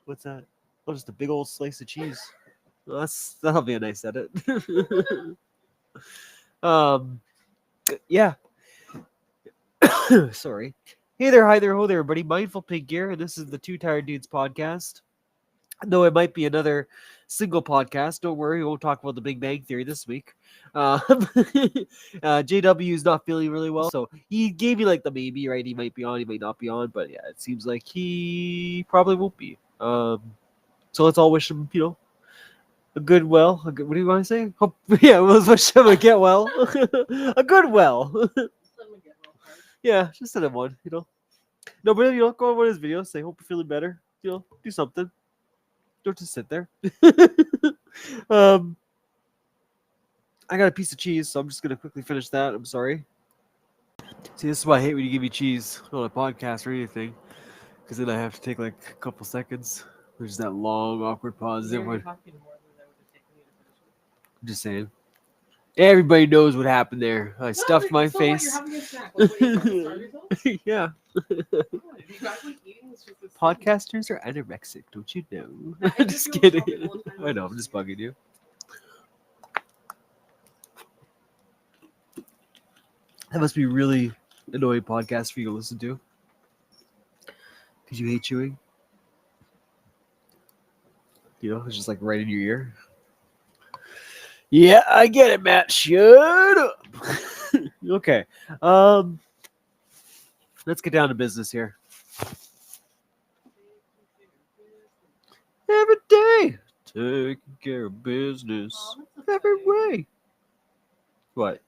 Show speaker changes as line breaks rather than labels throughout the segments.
What's that? Oh, just a big old slice of cheese. Well, that'll be a nice edit. um, yeah. Sorry. Hey there, hi there, ho there, everybody. Mindful Pig here, and this is the Two Tired Dudes podcast. Though it might be another single podcast, don't worry, we won't talk about the Big Bang Theory this week. JW is not feeling really well, so he gave me like the maybe, right? He might be on, he might not be on, but yeah, it seems like he probably won't be. So let's all wish him, a good well. What do you want to say? Hope, yeah, let's wish him a get well. A good well. Yeah, just send him one, No, but go on one of his videos, say, hope you're feeling better. Do something. Don't just sit there. um, I got a piece of cheese, so I'm just gonna quickly finish that. I'm sorry. See, this is why I hate when you give me cheese on a podcast or anything, because then I have to take like a couple seconds. There's that long, awkward pause. I'm just saying. Everybody knows what happened there. I stuffed my face. Yeah. Podcasters are anorexic, don't you know? I'm just kidding. I know, I'm just bugging you. That must be really annoying podcast for you to listen to. Because you hate chewing. It's just like right in your ear. Yeah, I get it, Matt. Shut up. Okay. Let's get down to business here. Every day, taking care of business. Every way. What?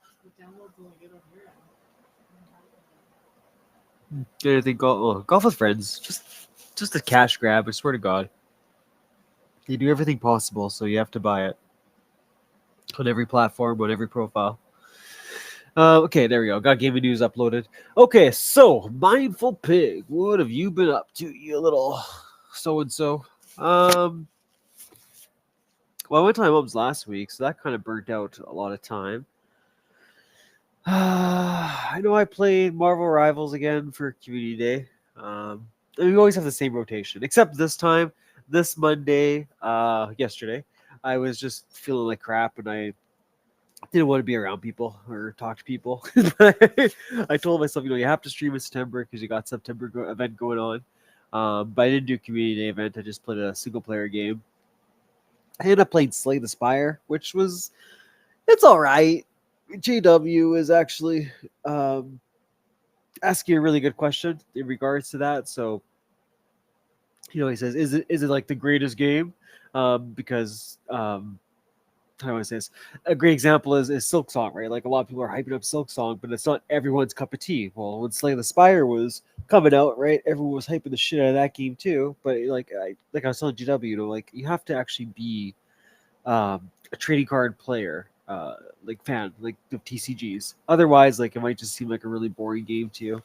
Anything golf with friends. Just a cash grab, I swear to God. They do everything possible, so you have to buy it. On every platform, on every profile. Okay, there we go. Got gaming news uploaded. Okay, so Mindful Pig, what have you been up to, you little so-and-so? Well, I went to my mom's last week, so that kind of burnt out a lot of time. I know I played Marvel Rivals again for Community Day. And we always have the same rotation, except this Monday, yesterday, I was just feeling like crap, and I didn't want to be around people or talk to people. I told myself, you have to stream in September because you got September event going on. But I didn't do a community day event. I just played a single player game. I ended up playing Slay the Spire, which it's all right. JW is actually asking a really good question in regards to that. So, he says, is it like the greatest game? Because how do I say this? A great example is Silk Song, right? Like a lot of people are hyping up Silk Song, but it's not everyone's cup of tea. Well, when Slay the Spire was coming out, right, everyone was hyping the shit out of that game too. But like I was telling GW, like you have to actually be a trading card player, like fan, like of TCGs. Otherwise, like it might just seem like a really boring game to you.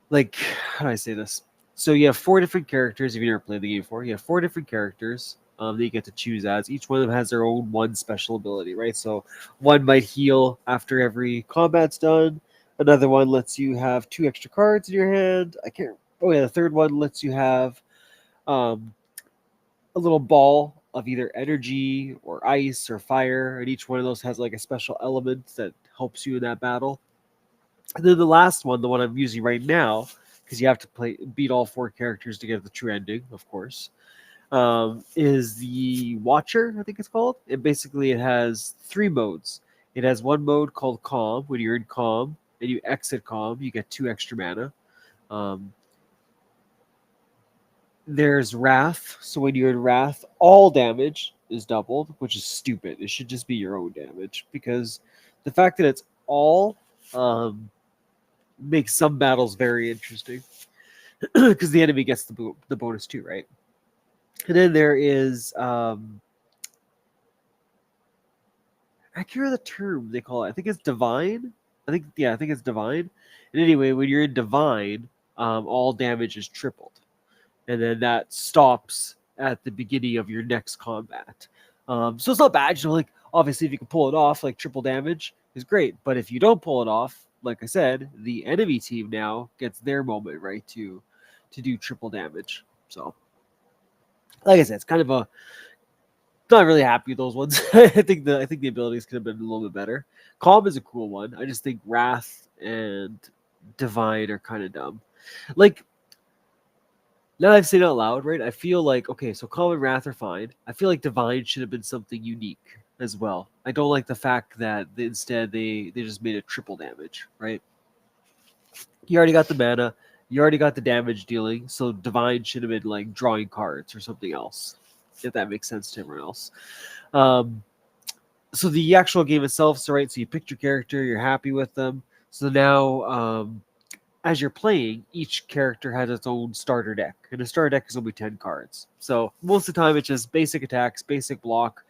Like, how do I say this? So you have 4 different characters. If you never played the game before, you have 4 different characters that you get to choose as. Each one of them has their own one special ability, right? So one might heal after every combat's done. Another one lets you have 2 extra cards in your hand. The third one lets you have a little ball of either energy or ice or fire, and each one of those has like a special element that helps you in that battle. And then the last one, the one I'm using right now, because you have to beat all 4 characters to get the true ending, of course, is the Watcher, I think it's called. And basically it has 3 modes. It has one mode called Calm. When you're in Calm and you exit Calm, you get 2 extra mana. There's Wrath. So when you're in Wrath, all damage is doubled, which is stupid. It should just be your own damage, because the fact that it's all makes some battles very interesting, because the enemy gets the bonus too, right? And then there is I can't remember the term they call it. I think it's Divine. I think it's Divine. And anyway, when you're in Divine, all damage is tripled. And then that stops at the beginning of your next combat. So it's not bad. Like obviously if you can pull it off, like triple damage is great. But if you don't pull it off, like I said, the enemy team now gets their moment, right, to do triple damage. So, like I said, it's kind of a not really happy with those ones. I think the abilities could have been a little bit better. Calm is a cool one. I just think Wrath and Divine are kind of dumb. Like now that I've said it out loud, right? I feel like okay, so Calm and Wrath are fine. I feel like Divine should have been something unique as well. I don't like the fact that instead they just made it triple damage, right? You already got the mana, you already got the damage dealing, so Divine should have been like drawing cards or something else, if that makes sense to everyone else. Um, so the actual game itself, so right, so you picked your character, you're happy with them. So now, as you're playing, each character has its own starter deck, and a starter deck is only 10 cards. So most of the time, it's just basic attacks, basic block,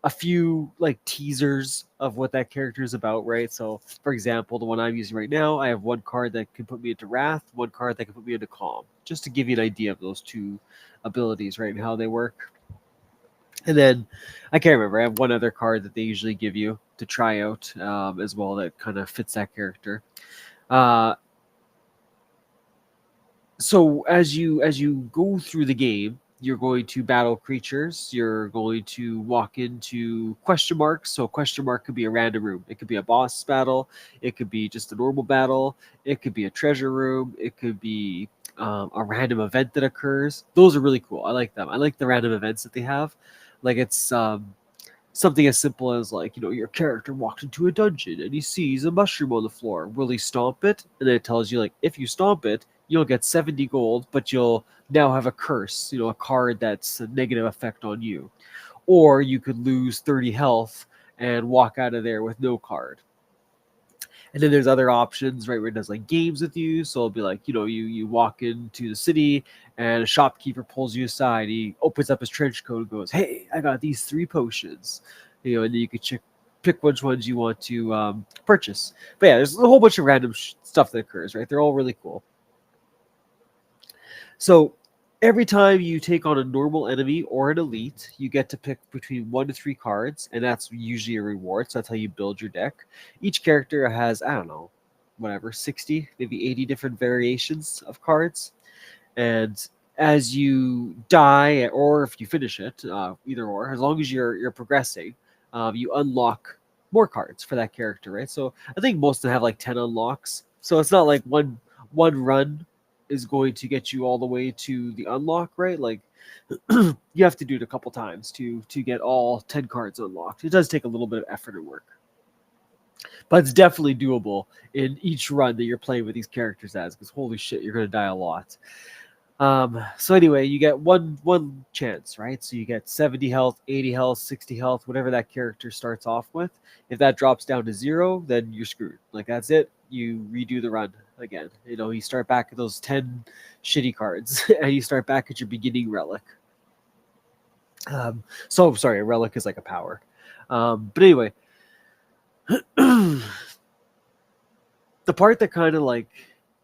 a few like teasers of what that character is about, right? So, for example, the one I'm using right now, I have one card that can put me into Wrath, one card that can put me into Calm, just to give you an idea of those two abilities, right, and how they work. And then I can't remember. I have one other card that they usually give you to try out as well that kind of fits that character. Uh, so as you go through the game, you're going to battle creatures. You're going to walk into question marks. So question mark could be a random room. It could be a boss battle. It could be just a normal battle. It could be a treasure room. It could be a random event that occurs. Those are really cool. I like them. I like the random events that they have. Like it's something as simple as like your character walks into a dungeon and he sees a mushroom on the floor. Will he stomp it? And then it tells you like if you stomp it, you'll get 70 gold, but you'll now have a curse, a card that's a negative effect on you. Or you could lose 30 health and walk out of there with no card. And then there's other options, right, where it does like games with you. So it'll be like, you walk into the city and a shopkeeper pulls you aside. He opens up his trench coat and goes, "Hey, I got these 3 potions." And then you can pick which ones you want to purchase. But yeah, there's a whole bunch of random stuff that occurs, right? They're all really cool. So every time you take on a normal enemy or an elite, you get to pick between 1 to 3 cards, and that's usually a reward. So that's how you build your deck. Each character has, I don't know, whatever, 60, maybe 80 different variations of cards. And as you die, or if you finish it, either or, as long as you're progressing, you unlock more cards for that character, right? So I think most of them have like 10 unlocks. So it's not like one run is going to get you all the way to the unlock, right? Like you have to do it a couple times to get all 10 cards unlocked. It does take a little bit of effort and work, but it's definitely doable in each run that you're playing with these characters as, because holy shit, you're going to die a lot. So anyway, you get one chance, right? So you get 70 health, 80 health, 60 health, whatever that character starts off with. If that drops down to 0, then you're screwed. Like that's it. You redo the run again. You start back at those 10 shitty cards and you start back at your beginning relic. So sorry, a relic is like a power. But anyway, the part that kind of like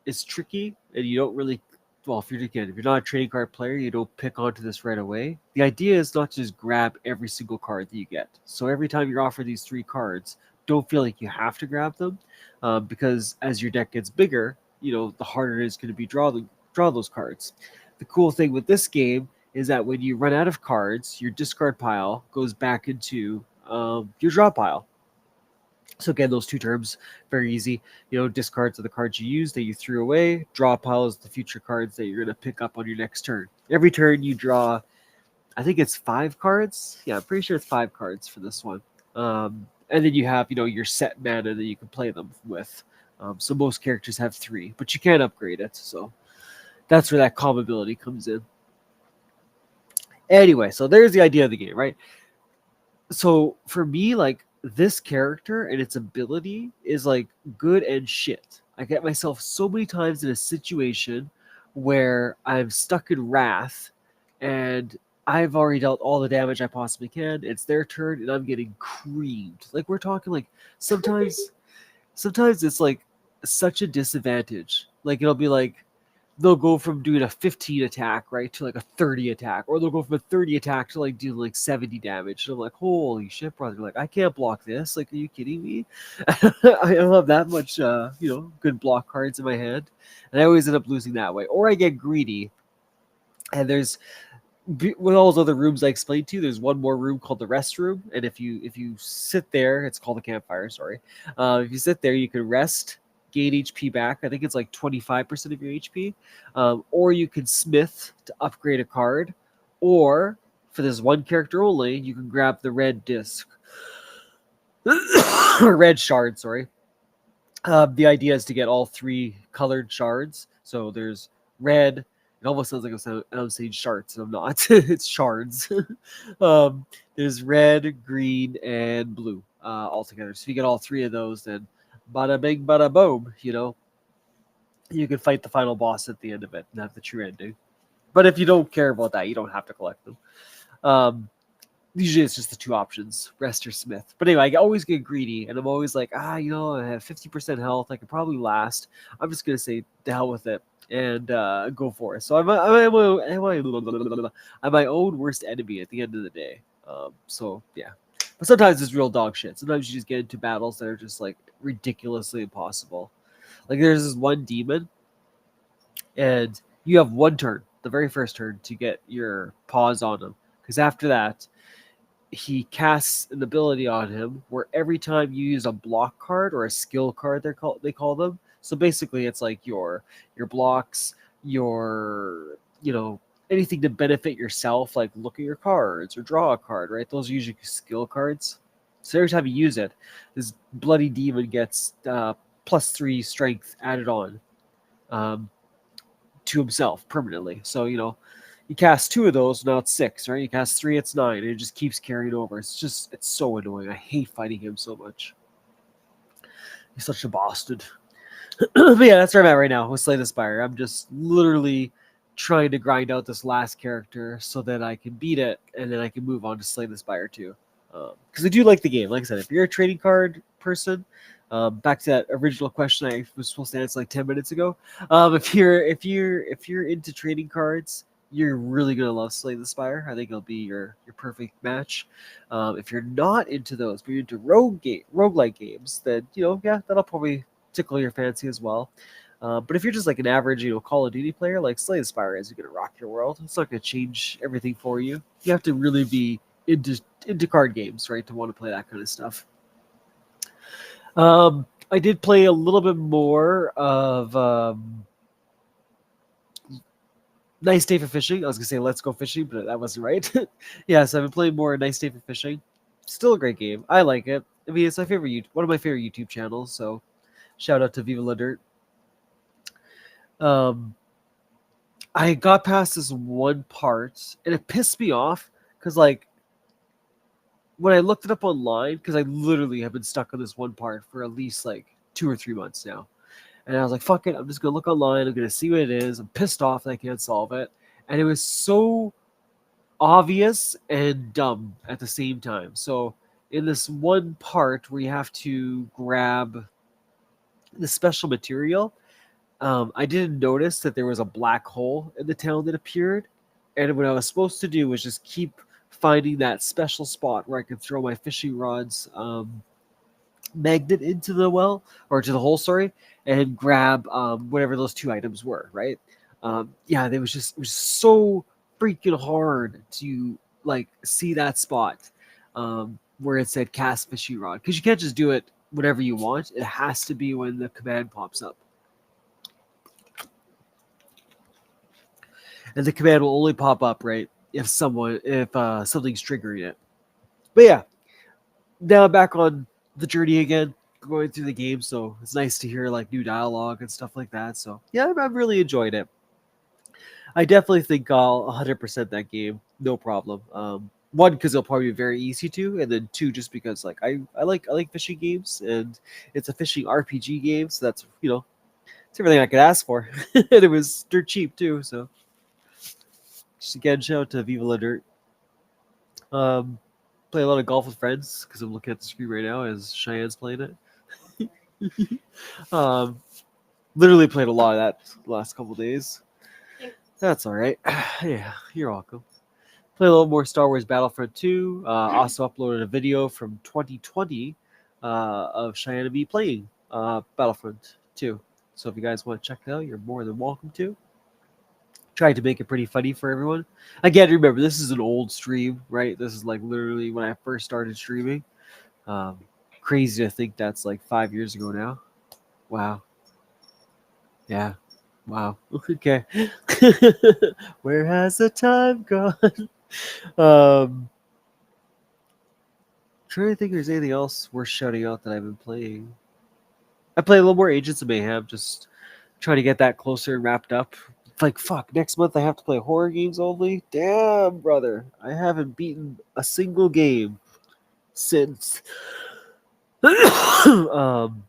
is tricky and you don't really, well, if you're not a trading card player, you don't pick onto this right away. The idea is not to just grab every single card that you get. So every time you're offered these 3 cards, don't feel like you have to grab them, because as your deck gets bigger, the harder it is going to be draw those cards. The cool thing with this game is that when you run out of cards, your discard pile goes back into your draw pile. So again, those 2 terms, very easy. Discards are the cards you use that you threw away. Draw pile is the future cards that you're going to pick up on your next turn. Every turn you draw, I think it's 5 cards. Yeah, I'm pretty sure it's 5 cards for this one. And then you have, your set mana that you can play them with. So most characters have 3, but you can't upgrade it. So that's where that calm ability comes in. Anyway, so there's the idea of the game, right? So for me, like, this character and its ability is like good and shit. I get myself so many times in a situation where I'm stuck in Wrath and I've already dealt all the damage I possibly can. It's their turn and I'm getting creamed. Like we're talking like sometimes it's like such a disadvantage. Like it'll be like they'll go from doing a 15 attack, right, to like a 30 attack, or they'll go from a 30 attack to like doing like 70 damage. And I'm like, holy shit, brother! Like, I can't block this. Like, are you kidding me? I don't have that much, good block cards in my hand, and I always end up losing that way. Or I get greedy And there's with all those other rooms I explained to you, there's one more room called the rest room, and if you sit there, it's called the campfire. Sorry, if you sit there, you can rest, gain HP back. I think it's like 25% of your HP, or you can smith to upgrade a card, or for this one character only, you can grab the red disc or red shard. Sorry, the idea is to get all three colored shards. So there's red. It almost sounds like I'm saying shards, and I'm not. It's shards. um, there's red, green, and blue all together. So if you get all three of those, then bada bing, bada boom. You can fight the final boss at the end of it and have the true ending. But if you don't care about that, you don't have to collect them. Um, Usually it's just the two options, rest or smith. But anyway, I always get greedy, and I'm always like, I have 50% health. I could probably last. I'm just gonna say the hell with it and go for it. So I'm my own worst enemy at the end of the day. So yeah, but sometimes it's real dog shit. Sometimes you just get into battles that are just like ridiculously impossible. Like there's this one demon, and you have one turn, the very first turn, to get your paws on him, because after that he casts an ability on him where every time you use a block card or a skill card, they call them. So basically, it's like your blocks, your anything to benefit yourself, like look at your cards or draw a card, right? Those are usually skill cards. So every time you use it, this bloody demon gets +3 strength added on um, to himself permanently. So you cast two of those, now it's 6, right? You cast 3, it's 9, and it just keeps carrying over. It's so annoying. I hate fighting him so much. He's such a bastard. But yeah, that's where I'm at right now with Slay the Spire. I'm just literally trying to grind out this last character so that I can beat it, and then I can move on to Slay the Spire too. Because I do like the game. Like I said, if you're a trading card person, back to that original question I was supposed to answer like 10 minutes ago. If you're into trading cards, you're really gonna love Slay the Spire. I think it'll be your perfect match. If you're not into those, but you're into roguelike games, then yeah, that'll probably tickle your fancy as well. But if you're just like an average, Call of Duty player, like Slay the Spire is gonna rock your world. It's not gonna change everything for you. You have to really be into card games, right, to want to play that kind of stuff. I did play a little bit more of Nice Day for Fishing. I was gonna say Let's Go Fishing, but that wasn't right. Yeah, so I've been playing more Nice Day for Fishing. Still a great game. I like it. I mean, it's my favorite one of my favorite YouTube channels. So shout out to Viva La Dirt. Um, I got past this one part, and it pissed me off because like when I looked it up online, because I literally have been stuck on this one part for at least like 2 or 3 months now. And I was like, fuck it, I'm just gonna look online, I'm gonna see what it is. I'm pissed off that I can't solve it. And it was so obvious and dumb at the same time. So in this one part where you have to grab the special material, I didn't notice that there was a black hole in the town that appeared. And what I was supposed to do was just keep finding that special spot where I could throw my fishing rods magnet into the well, or to the hole, sorry, and grab whatever those two items were, right? Yeah, it was so freaking hard to like see that spot where it said cast fishing rod, because you can't just do it whenever you want. It has to be when the command pops up, and the command will only pop up right if something's triggering it. But yeah, now I'm back on the journey again, going through the game. So it's nice to hear like new dialogue and stuff like that. So yeah, I've really enjoyed it. I definitely think I'll 100% that game, no problem. One, because it'll probably be very easy to, and then two, just because like I like fishing games, and it's a fishing RPG game, so that's it's everything I could ask for, and it was dirt cheap too. So just again, shout out to Viva La Dirt. Um, Play a lot of golf with friends because I'm looking at the screen right now as Cheyenne's playing it. um, Literally played a lot of that the last couple days. That's all right. Yeah, you're welcome. Play a little more Star Wars Battlefront 2. Also uploaded a video from 2020 of Cheyenne and me playing Battlefront 2. So if you guys want to check it out, you're more than welcome to. Tried to make it pretty funny for everyone. Again, remember, this is an old stream, right? This is like literally when I first started streaming. Um, Crazy to think that's like 5 years ago now. Wow. Yeah. Wow. Okay. Where has the time gone? Um, Trying to think if there's anything else worth shouting out that I've been playing. I play a little more Agents of Mayhem, just trying to get that closer and wrapped up. It's like, fuck, next month I have to play horror games only? Damn, brother. I haven't beaten a single game since. um,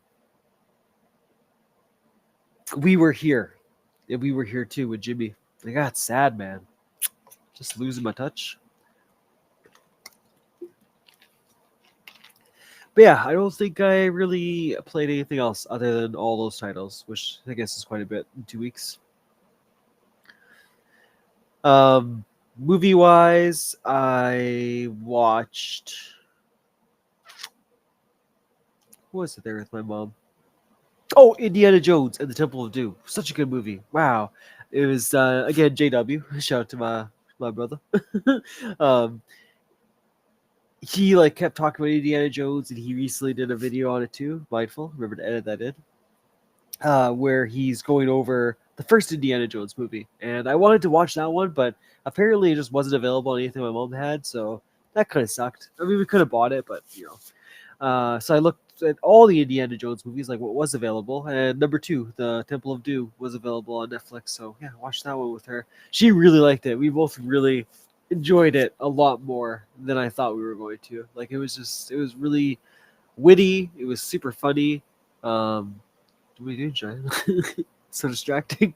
we were here. And we were here too with Jimmy. I got sad, man. Just losing my touch. But yeah, I don't think I really played anything else other than all those titles, which I guess is quite a bit in 2 weeks. Movie wise, I watched. What was it there with my mom? Oh, Indiana Jones and the Temple of Doom. Such a good movie. Wow. It was again JW. Shout out to my brother. um, he like kept talking about Indiana Jones, and he recently did a video on it too. Mindful, remember to edit that in. Where he's going over the first Indiana Jones movie, and I wanted to watch that one, but apparently it just wasn't available on anything my mom had, so that kind of sucked. I mean, we could have bought it, but you know. So I looked at all the Indiana Jones movies, like what was available, and number 2, the Temple of Doom, was available on Netflix. So yeah, watched that one with her. She really liked it. We both really enjoyed it a lot more than I thought we were going to. Like it was really witty. It was super funny. What are you doing, Giant? So distracting.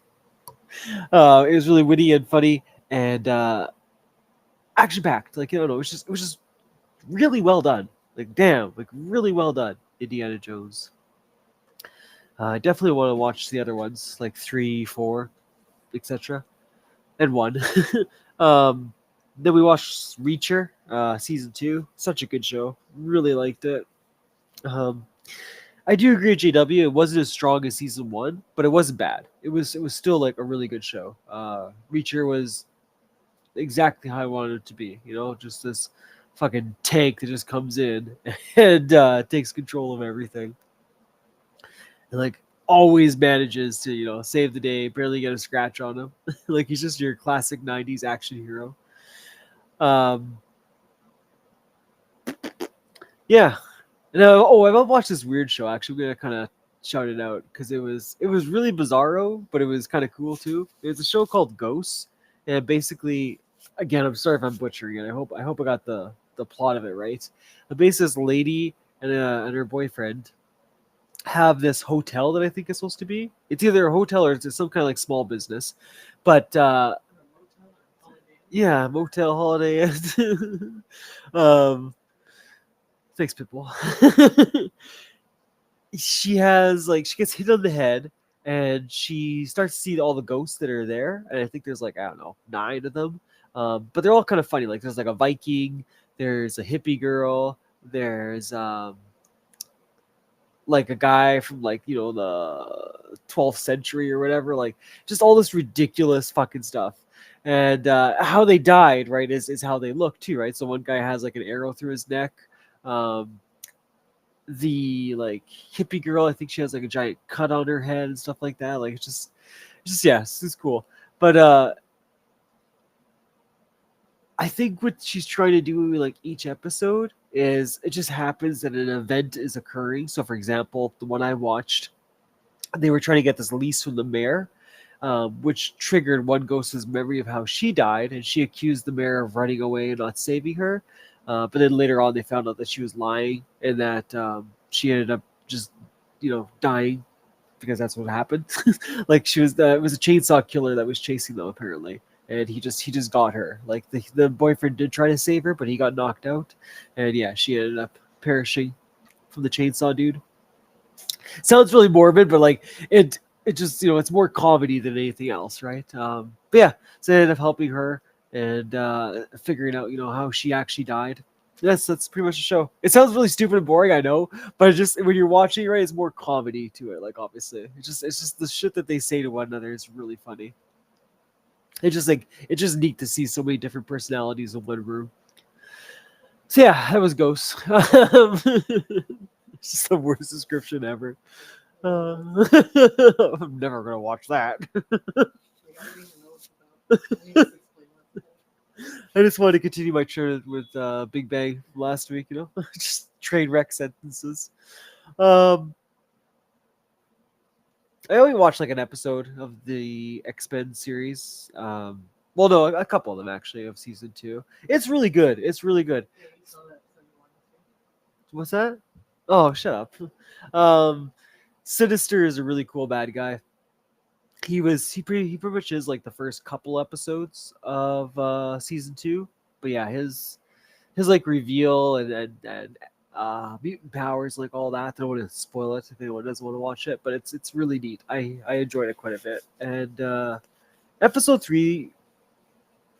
It was really witty and funny and action packed. Like I don't know, it was just really well done. Like damn, like really well done. Indiana Jones. I definitely want to watch the other ones, like 3, 4, etc. And 1. um, then we watched Reacher, season 2. Such a good show. Really liked it. Um, I do agree with JW. It wasn't as strong as season 1, but it wasn't bad. It was still like a really good show. Reacher was exactly how I wanted it to be. You know, just this fucking tank that just comes in and takes control of everything, and like always manages to save the day, barely get a scratch on him. Like he's just your classic '90s action hero. Um, yeah, no, I've watched this weird show. Actually, I'm gonna kind of shout it out because it was really bizarro, but it was kind of cool too. It's a show called Ghosts, and basically, again, I'm sorry if I'm butchering it. I hope I got the plot of it right. But basically, this lady and her boyfriend have this hotel that I think is supposed to be. It's either a hotel or it's some kind of like small business, but yeah, motel holiday. um, Thanks, Pitbull. She gets hit on the head and she starts to see all the ghosts that are there, and I think there's like, I don't know, 9 of them. But they're all kind of funny. Like there's like a Viking, there's a hippie girl, there's like a guy from like the 12th century or whatever, like just all this ridiculous fucking stuff. And how they died, right, is how they look too, right? So one guy has like an arrow through his neck. um the like hippie girl, I think she has like a giant cut on her head and stuff like that. Like it's just yeah, it's cool. But I think what she's trying to do like each episode is it just happens that an event is occurring. So for example, the one I watched, they were trying to get this lease from the mayor, which triggered one ghost's memory of how she died, and she accused the mayor of running away and not saving her. But then later on, they found out that she was lying and that she ended up just, dying because that's what happened. Like she was, it was a chainsaw killer that was chasing them apparently, and he just got her. Like the boyfriend did try to save her, but he got knocked out, and yeah, she ended up perishing from the chainsaw dude. Sounds really morbid, but like it just it's more comedy than anything else, right? But yeah, so I ended up helping her and figuring out how she actually died. That's pretty much the show. It sounds really stupid and boring, I know, but it's just when you're watching, right, it's more comedy to it. Like obviously, it's just the shit that they say to one another is really funny. it's just neat to see so many different personalities in one room. So yeah, that was Ghost. It's just the worst description ever. I'm never gonna watch that. I just wanted to continue my trend with Big Bang last week. Just train wreck sentences. Um, I only watched like an episode of the X-Men series. Well, no, a couple of them actually of season 2. It's really good. It's really good. What's that? Oh, shut up. Sinister is a really cool bad guy. He pretty much is like the first couple episodes of season 2. But yeah, his like reveal and mutant powers, like all that. I don't want to spoil it if anyone doesn't want to watch it, but it's really neat. I enjoyed it quite a bit. And episode 3,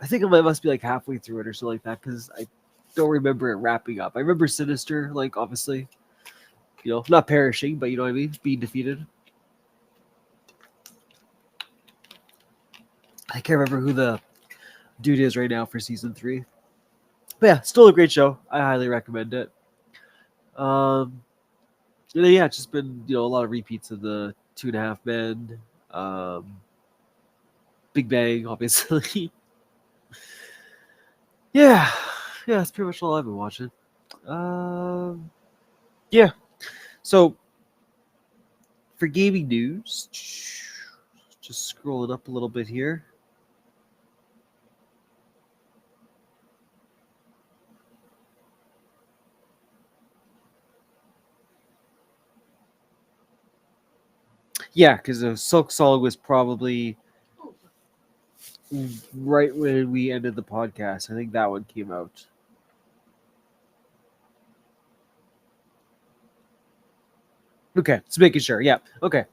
I think I must be like halfway through it or something like that, because I don't remember it wrapping up. I remember Sinister, like obviously, not perishing, but you know what I mean, being defeated. I can't remember who the dude is right now for season 3. But yeah, still a great show. I highly recommend it. And then, yeah, it's just been a lot of repeats of the 2.5 Men, Big Bang, obviously. yeah, that's pretty much all I've been watching. Yeah. So for gaming news, just scrolling up a little bit here. Yeah, because Silk Song was probably right when we ended the podcast. I think that one came out. Okay, just making sure. Yeah. Okay.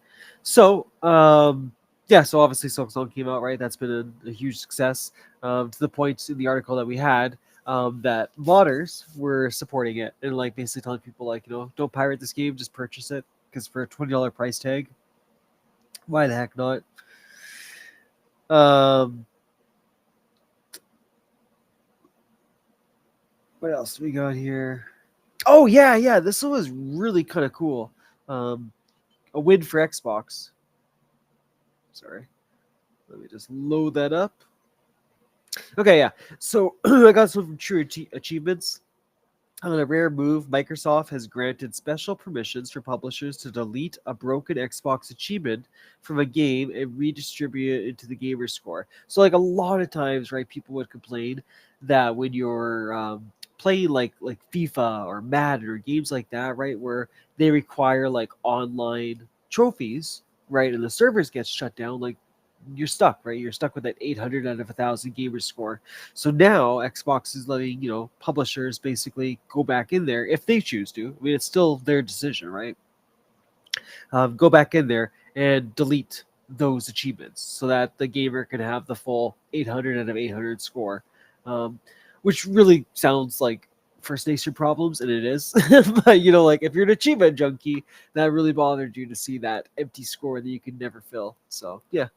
So, yeah. So obviously, Silk Song came out, right? That's been a huge success. To the point in the article that we had, that modders were supporting it and like basically telling people like, don't pirate this game, just purchase it, because for a $20 price tag, why the heck not? What else do we got here? Oh yeah. This one was really kind of cool. A win for Xbox. Sorry. Let me just load that up. Okay, yeah. So I got some true achievements. On a rare move, Microsoft has granted special permissions for publishers to delete a broken Xbox achievement from a game and redistribute it into the gamer score. So, like a lot of times, right, people would complain that when you're playing like FIFA or Madden or games like that, right, where they require like online trophies, right, and the servers get shut down, like you're stuck, right? You're stuck with that 800 out of 1,000 gamer score. So now Xbox is letting publishers basically go back in there if they choose to. I mean, it's still their decision, right? Go back in there and delete those achievements so that the gamer can have the full 800 out of 800 score, which really sounds like First Nation problems, and it is. But like if you're an achievement junkie, that really bothered you to see that empty score that you can never fill. So yeah,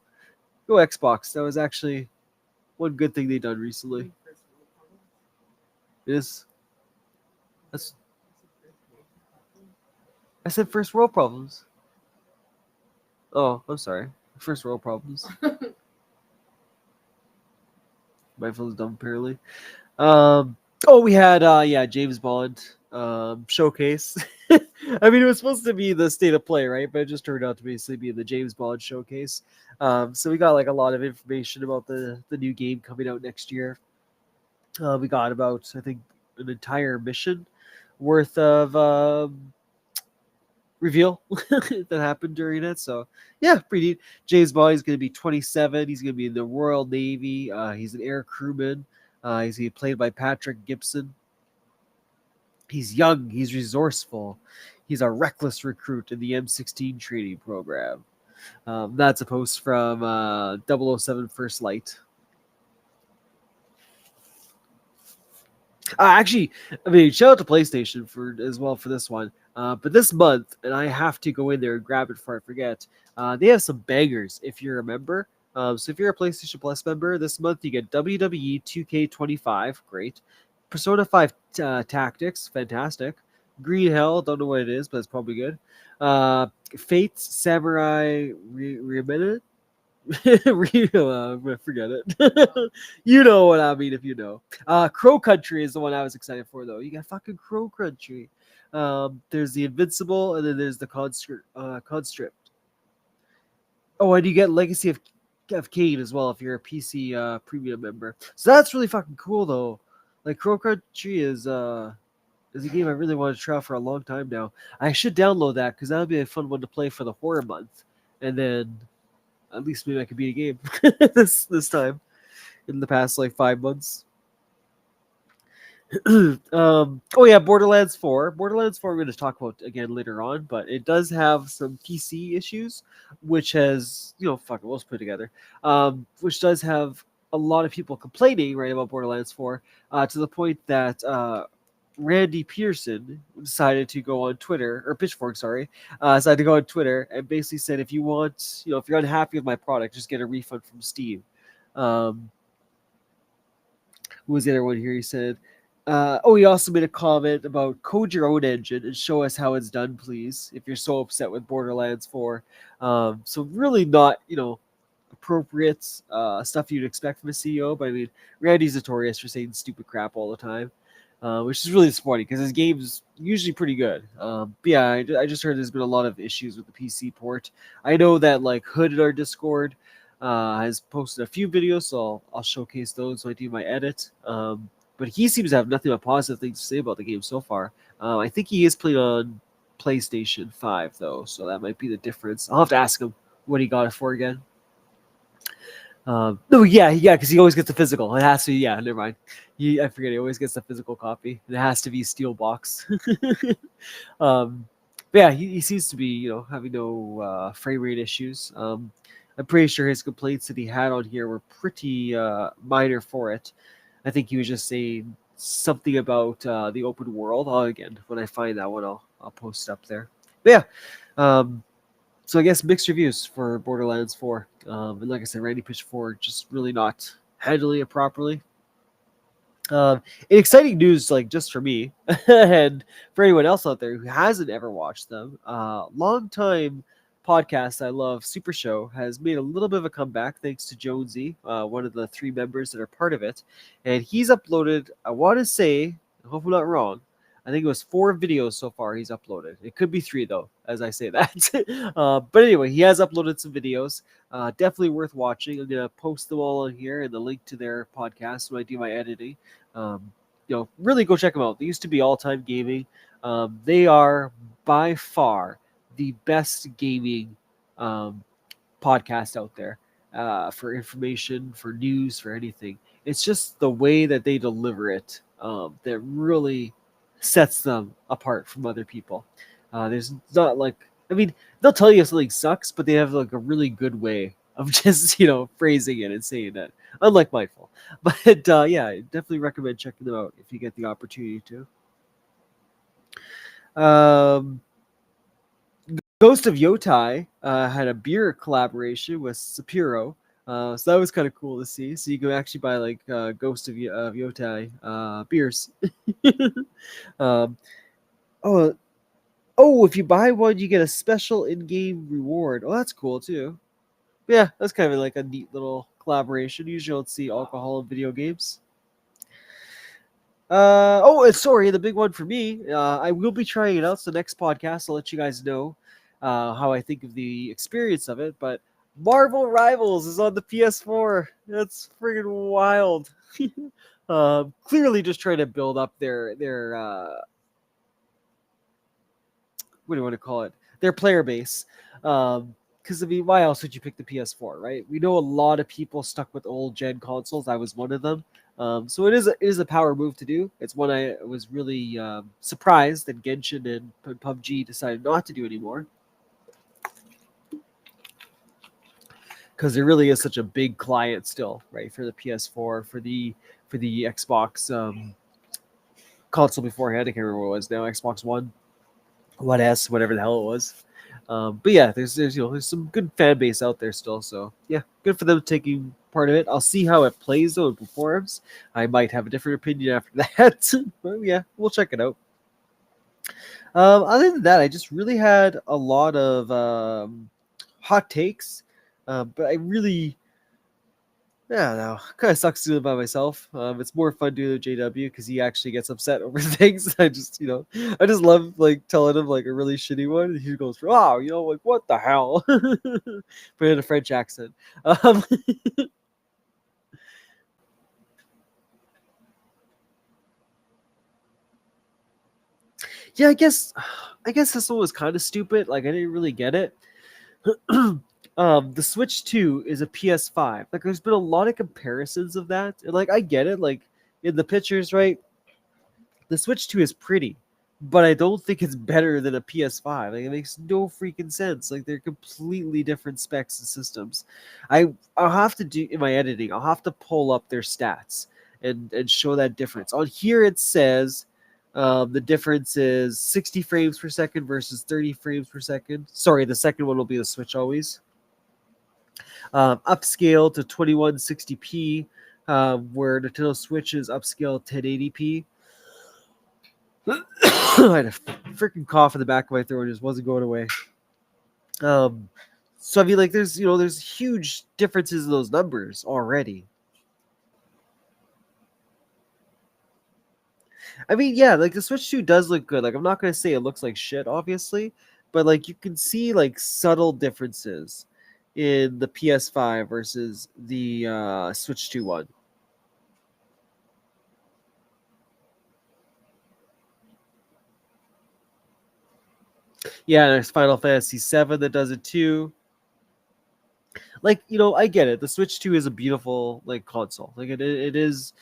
go Xbox. That was actually one good thing they done recently. Is that's I said first world problems. Oh, I'm sorry. First world problems. My phone's dumb apparently. Oh, we had James Bond showcase. I mean, it was supposed to be the state of play, right? But it just turned out to basically be the James Bond showcase. So we got like a lot of information about the new game coming out next year. We got about, I think, an entire mission worth of reveal that happened during it. So yeah, pretty neat. James Bond is going to be 27. He's going to be in the Royal Navy. He's an air crewman. He's going to be played by Patrick Gibson. He's young. He's resourceful. He's a reckless recruit in the M16 training program. That's a post from 007 First Light. Actually, I mean, shout out to PlayStation for this one. But this month, and I have to go in there and grab it before I forget. They have some bangers. If you remember, So if you're a PlayStation Plus member, this month you get WWE 2K25, great. Persona 5 Tactics, fantastic. Green Hell, don't know what it is, but it's probably good. Fates Samurai Remnant. Forget it. You know what I mean if you know. Crow Country is the one I was excited for, though. You got fucking Crow Country. There's the Invincible, and then there's the Constrict. Oh, and you get Legacy of Kane as well if you're a PC premium member. So that's really fucking cool, though. Like Crow Country is a game I really wanted to try for a long time now. I should download that because that would be a fun one to play for the horror month, and then at least maybe I could beat a game this time in the past like 5 months. Oh yeah, Borderlands 4. Borderlands 4 we're going to talk about again later on, but it does have some PC issues, which has, fuck it, let's put it together. Which does have a lot of people complaining, right, about Borderlands 4, to the point that Randy Pearson decided to go on Twitter, or Pitchfork, sorry, decided to go on Twitter and basically said, if you want, if you're unhappy with my product, just get a refund from Steam. Who was the other one here? He said, he also made a comment about code your own engine and show us how it's done, please, if you're so upset with Borderlands 4. So really not, appropriate stuff you'd expect from a CEO, but I mean, Randy's notorious for saying stupid crap all the time. Which is really disappointing because his game's usually pretty good. But yeah, I just heard there's been a lot of issues with the PC port. I know that like Hood in our Discord has posted a few videos, so I'll showcase those when I do my edit. But he seems to have nothing but positive things to say about the game so far. I think he is playing on PlayStation 5 though, so that might be the difference. I'll have to ask him what he got it for again. Because he always gets the physical. It has to be, never mind. I forget, he always gets the physical copy. It has to be steel box. He seems to be, having no frame rate issues. I'm pretty sure his complaints that he had on here were pretty minor for it. I think he was just saying something about the open world. Again, when I find that one, I'll post it up there. But so I guess mixed reviews for Borderlands 4. And like I said, Randy Pitchfork just really not handling it properly. Exciting news, like just for me and for anyone else out there who hasn't ever watched them. Long-time podcast I love, Super Show, has made a little bit of a comeback thanks to Jonesy, one of the 3 members that are part of it. And he's uploaded, I want to say, I hope I'm not wrong, I think it was 4 videos so far he's uploaded. It could be 3 though, as I say that. But anyway, he has uploaded some videos. Definitely worth watching. I'm gonna post them all on here and the link to their podcast when I do my editing. Really go check them out. They used to be All Time Gaming. They are by far the best gaming podcast out there for information, for news, for anything. It's just the way that they deliver it that really sets them apart from other people. There's not like, I mean, they'll tell you if something sucks, but they have like a really good way of just, phrasing it and saying it, unlike Mindful. But I definitely recommend checking them out if you get the opportunity to. Ghost of Yotai had a beer collaboration with Sapiro. So that was kind of cool to see. So you can actually buy like Ghost of Yotai beers. If you buy one, you get a special in-game reward. Oh, that's cool too. Yeah, that's kind of like a neat little collaboration. Usually, I don't see alcohol in video games. Sorry, the big one for me. I will be trying it out. So next podcast, I'll let you guys know how I think of the experience of it. But Marvel Rivals is on the PS4. That's friggin' wild. Clearly, just trying to build up their what do you want to call it? Their player base. Because I mean, why else would you pick the PS4, right? We know a lot of people stuck with old gen consoles. I was one of them. So it is a power move to do. It's one I was really surprised that Genshin and PUBG decided not to do anymore. Because there really is such a big client still, right, for the PS4, for the Xbox console beforehand. I can't remember what it was now, Xbox One S, whatever the hell it was. But yeah, there's some good fan base out there still. So yeah, good for them taking part of it. I'll see how it plays though and performs. I might have a different opinion after that, but yeah, we'll check it out. Other than that, I just really had a lot of hot takes, but I really, yeah, I don't know. Kind of sucks doing it by myself. It's more fun doing it with JW because he actually gets upset over things. I just love like telling him like a really shitty one, and he goes, "Wow, like what the hell?" but in a French accent. Um, yeah, I guess this one was kind of stupid. Like I didn't really get it. The Switch 2 is a PS5. Like there's been a lot of comparisons of that. And like I get it, like in the pictures, right? The Switch 2 is pretty, but I don't think it's better than a PS5. Like it makes no freaking sense. Like they're completely different specs and systems. I'll have to do in my editing, I'll have to pull up their stats and show that difference. On here it says the difference is 60 frames per second versus 30 frames per second. Sorry, the second one will be the Switch always. Upscale to 2160p, where Nintendo Switch is upscale 1080p. I had a freaking cough in the back of my throat; it just wasn't going away. Um, so I mean, like, there's huge differences in those numbers already. I mean, yeah, like the Switch 2 does look good. Like, I'm not gonna say it looks like shit, obviously, but like you can see like subtle differences in the PS5 versus the Switch 2 one. Yeah, there's Final Fantasy 7 that does it too. Like I get it. The Switch 2 is a beautiful like console. Like it is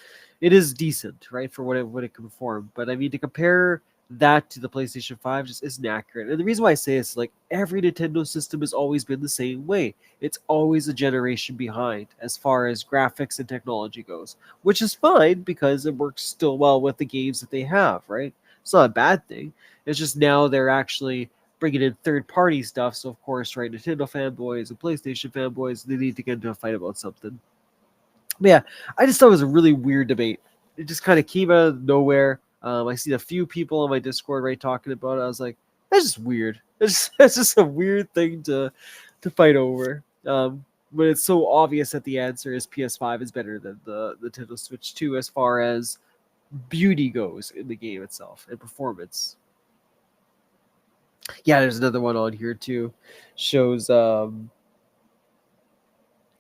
decent, right, for what it can perform. But I mean, to compare that to the PlayStation 5 just isn't accurate. And the reason why I say it's like every Nintendo system has always been the same way. It's always a generation behind as far as graphics and technology goes, which is fine because it works still well with the games that they have, right? It's not a bad thing. It's just now they're actually bringing in third party stuff. So of course, right, Nintendo fanboys and PlayStation fanboys, they need to get into a fight about something. But yeah, I just thought it was a really weird debate. It just kind of came out of nowhere. I seen a few people on my Discord right talking about it. I was like, that's just weird. That's just a weird thing to fight over. But it's so obvious that the answer is PS5 is better than the Nintendo Switch 2 as far as beauty goes in the game itself and performance. Yeah, there's another one on here too. Shows oh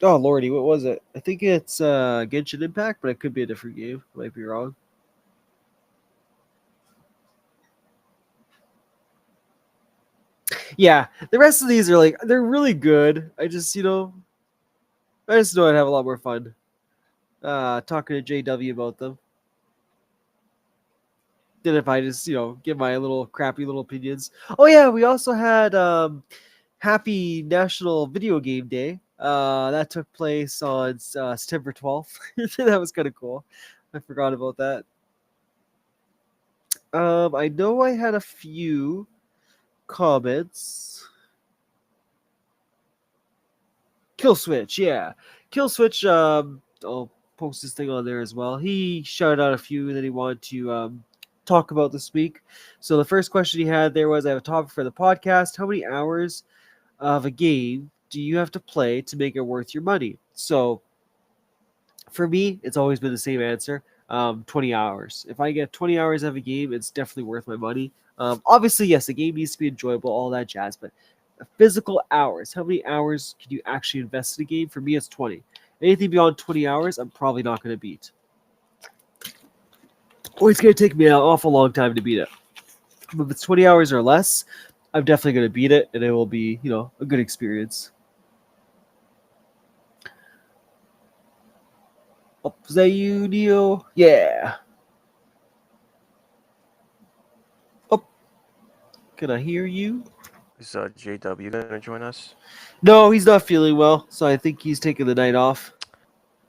lordy, what was it? I think it's Genshin Impact, but it could be a different game. I might be wrong. Yeah, the rest of these are like they're really good. I just know I'd have a lot more fun talking to JW about them than if I just give my little crappy little opinions. Oh yeah, we also had Happy National Video Game Day. That took place on September 12th. That was kind of cool. I forgot about that. I know I had a few comments. Kill Switch, yeah. Kill Switch, I'll post this thing on there as well. He shouted out a few that he wanted to talk about this week. So the first question he had there was, I have a topic for the podcast. How many hours of a game do you have to play to make it worth your money? So for me, it's always been the same answer. 20 hours. If I get 20 hours of a game, it's definitely worth my money. Obviously, yes, the game needs to be enjoyable, all that jazz, but physical hours, how many hours can you actually invest in a game? For me, it's 20. Anything beyond 20 hours, I'm probably not going to beat. Or it's going to take me an awful long time to beat it. But if it's 20 hours or less, I'm definitely going to beat it, and it will be, a good experience. Oh, is that you, Neo? Yeah. Oh, can I hear you?
Is JW gonna join us?
No, he's not feeling well, so I think he's taking the night off.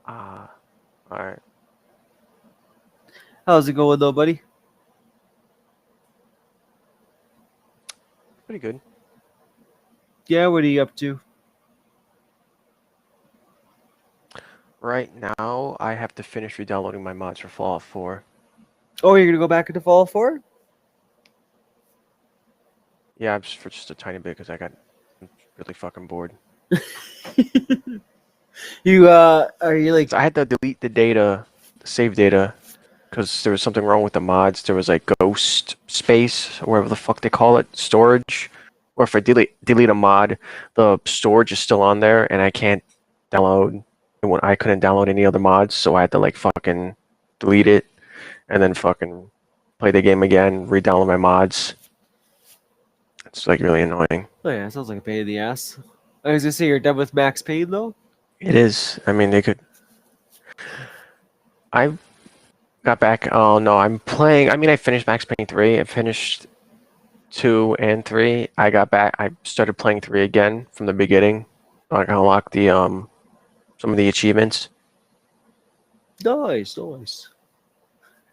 Ah, all right.
How's it going, though, buddy?
Pretty good.
Yeah, what are you up to?
Right now, I have to finish re-downloading my mods for Fallout 4.
Oh, you're gonna go back into Fallout 4?
Yeah, for just a tiny bit because I'm really fucking bored.
You are you like?
So I had to delete the data, the save data, because there was something wrong with the mods. There was like ghost space, or whatever the fuck they call it, storage. Or if I delete a mod, the storage is still on there, and I can't download. When I couldn't download any other mods, so I had to like fucking delete it, and then fucking play the game again, re-download my mods. It's like really annoying.
Oh yeah, sounds like a pain in the ass. I was gonna say you're done with Max Payne though.
It is. I mean, they could. I got back. Oh no, I'm playing. I mean, I finished Max Payne 3. I finished 2 and 3. I got back. I started playing 3 again from the beginning. I unlocked the some of the achievements.
Nice, nice.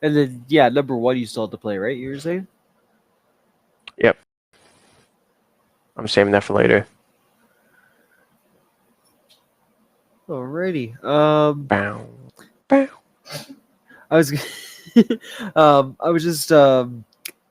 And then yeah, number one you still have to play, right? You were saying?
Yep. I'm saving that for later.
Alrighty.
Bow. Bow.
I was I was just what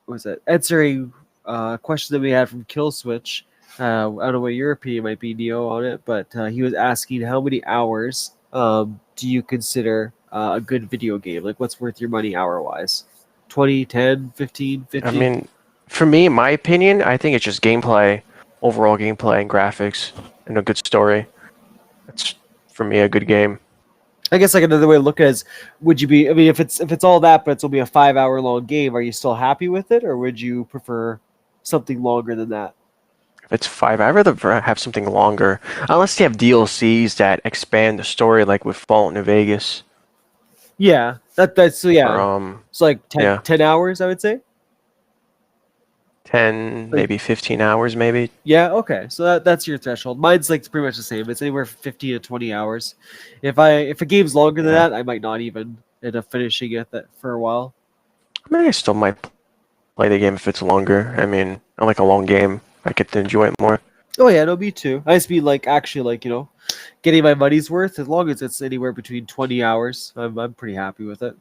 was that answering a question that we had from Kill Switch. I don't know what your opinion might be, Neo, on it, but he was asking how many hours do you consider a good video game? Like, what's worth your money hour wise? 20, 10, 15,
I
50?
mean, for me, in my opinion, I think it's just gameplay, overall gameplay and graphics, and a good story. That's for me a good game.
I guess like another way to look at it is, would you be? I mean, if it's all that, but it's only a 5 hour long game, are you still happy with it, or would you prefer something longer than that?
If it's 5, I'd rather have something longer, unless they have DLCs that expand the story, like with Fallout New Vegas,
Yeah, that's so
or
yeah. It's like 10,
yeah,
10 hours, I would say.
10,
Like
maybe 15 hours, maybe.
yeah, okay. So that's your threshold. Mine's like pretty much the same. It's anywhere from 15 to 20 hours. If a game's longer than
Yeah,
that, I might not even end up finishing it that for a while.
I mean, I still might play the game if it's longer. I mean, I like a long game. I get to enjoy it more.
Oh yeah, no, me too. I just be like actually like getting my money's worth. As long as it's anywhere between 20 hours, I'm pretty happy with it.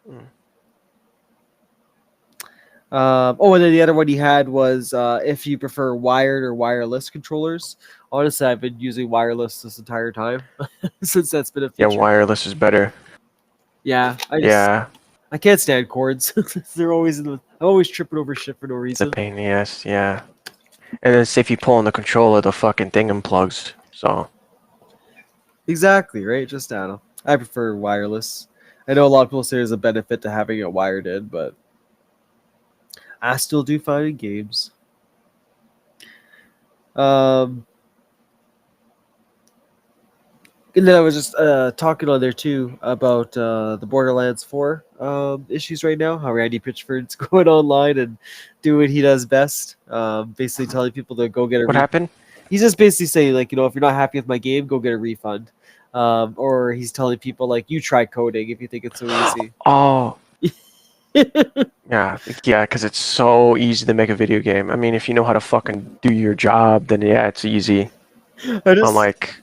Mm.
Oh, and then the other one he had was if you prefer wired or wireless controllers. Honestly, I've been using wireless this entire time since that's been a
Yeah,
feature.
wireless is better.
Yeah,
Yeah,
I can't stand cords. They're always I'm always tripping over shit for no
it's a
reason.
pain in the ass. Yeah, and then say if you pull on the controller, the fucking thing unplugs. So
Exactly, right? Just I don't know. I prefer wireless. I know a lot of people say there's a benefit to having it wired in, but I still do find in games. Um, and then I was just talking on there too about the Borderlands 4 issues right now. How Randy Pitchford's going online and doing what he does best. Basically telling people to go get a
what
refund.
happened?
He's just basically saying like if you're not happy with my game, go get a refund. Or he's telling people like you try coding if you think it's so easy.
Oh, yeah, because it's so easy to make a video game. I mean, if you know how to fucking do your job, then yeah, it's easy.
I just
Unlike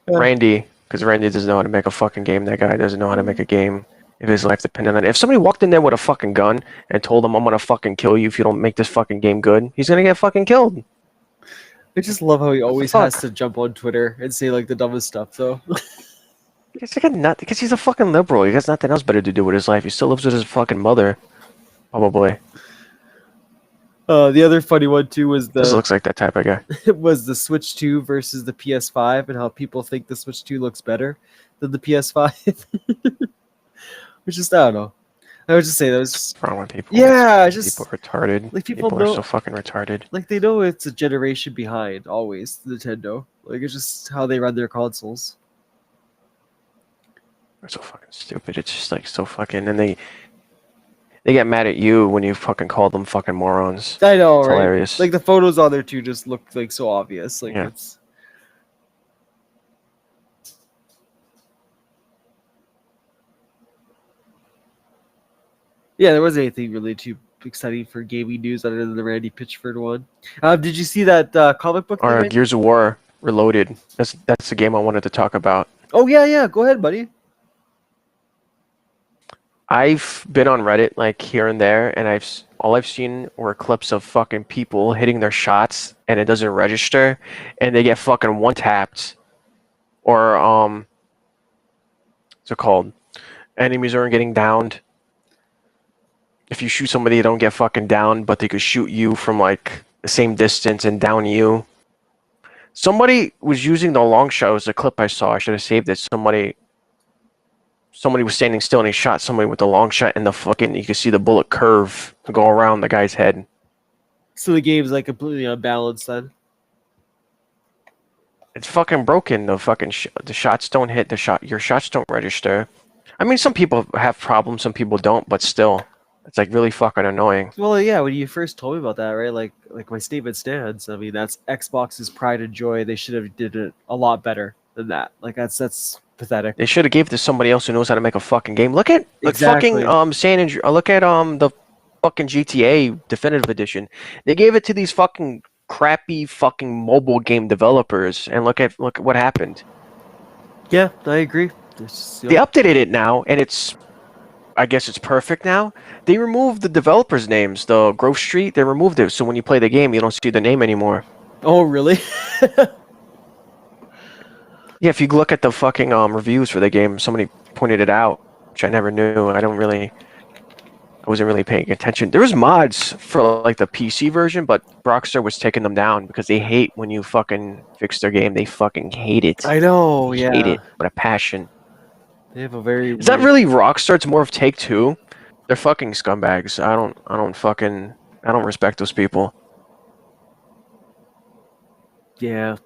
Randy, because Randy doesn't know how to make a fucking game. That guy doesn't know how to make a game if his life depended on it. If somebody walked in there with a fucking gun and told him, I'm gonna fucking kill you if you don't make this fucking game good, he's gonna get fucking killed.
I just love how he
What the
always has
fuck?
to jump on Twitter and say like the dumbest stuff though.
Because he's a fucking liberal. He has nothing else better to do with his life. He still lives with his fucking mother, probably.
The other funny one too was
Just
the
looks like that type of guy.
was the Switch 2 versus the PS5 and how people think the Switch 2 looks better than the PS5. Which is I don't know. I would just say that was
What's wrong with people?
yeah,
People
just
are retarded.
like people
People are
know
so fucking retarded.
like they know it's a generation behind always Nintendo. Like it's just how they run their consoles.
They're so fucking stupid. It's just like so fucking. And they get mad at you when you fucking call them fucking morons.
I know,
It's
right?
hilarious.
Like the photos on there too just look like so obvious. Like
Yeah.
it's yeah, there wasn't anything really too exciting for gaming news other than the Randy Pitchford one. Did you see that comic book thing?
Or Gears of War Reloaded. That's the game I wanted to talk about.
Oh yeah. Go ahead, buddy.
I've been on Reddit like here and there, and all I've seen were clips of fucking people hitting their shots and it doesn't register, and they get fucking one tapped, or what's it called? Enemies aren't getting downed. If you shoot somebody, they don't get fucking downed, but they could shoot you from like the same distance and down you. Somebody was using the long shot. It was a clip I saw. I should have saved it. Somebody was standing still and he shot somebody with the long shot, and you could see the bullet curve go around the guy's head.
So the game's like completely unbalanced then.
It's fucking broken. The fucking the shots don't hit your shots don't register. I mean, some people have problems, some people don't, but still, it's like really fucking annoying.
Well, yeah, when you first told me about that, right? Like my statement stands. I mean, that's Xbox's pride and joy. They should have did it a lot better than that. Like that's pathetic.
They should have gave it to somebody else who knows how to make a fucking game. Look at
Exactly.
fucking San Andreas. Look at the fucking GTA Definitive Edition. They gave it to these fucking crappy fucking mobile game developers, and look at what happened.
Yeah, I agree.
They updated it now, and I guess it's perfect now. They removed the developers' names, the Grove Street. They removed it, so when you play the game, you don't see the name anymore.
Oh, really?
Yeah, if you look at the fucking reviews for the game, somebody pointed it out, which I never knew. I wasn't really paying attention. There was mods for like the PC version, but Rockstar was taking them down because they hate when you fucking fix their game. They fucking hate it.
I know,
They
yeah.
hate it with a passion.
They have a very.
Is that really Rockstar? It's more of Take-Two. They're fucking scumbags. I don't respect those people.
Yeah.